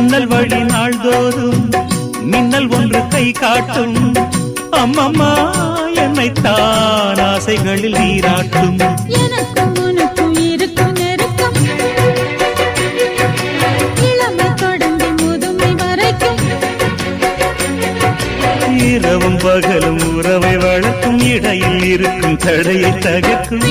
ஜன்னல் வழி நாள்தோறும் மின்னல் ஒன்று கை காட்டும். அம்மம்மா என்னைத்தான் ஆசைகளில் நீராட்டும். எனக்கும் உனக்கும் இருக்கும் நெருக்கம் இளமை தொடங்கி முதுமை வரைக்கும். இரவும் பகலும் உறவை வளர்க்கும் இடையில் இருக்கும் தடையை தகர்க்கும்.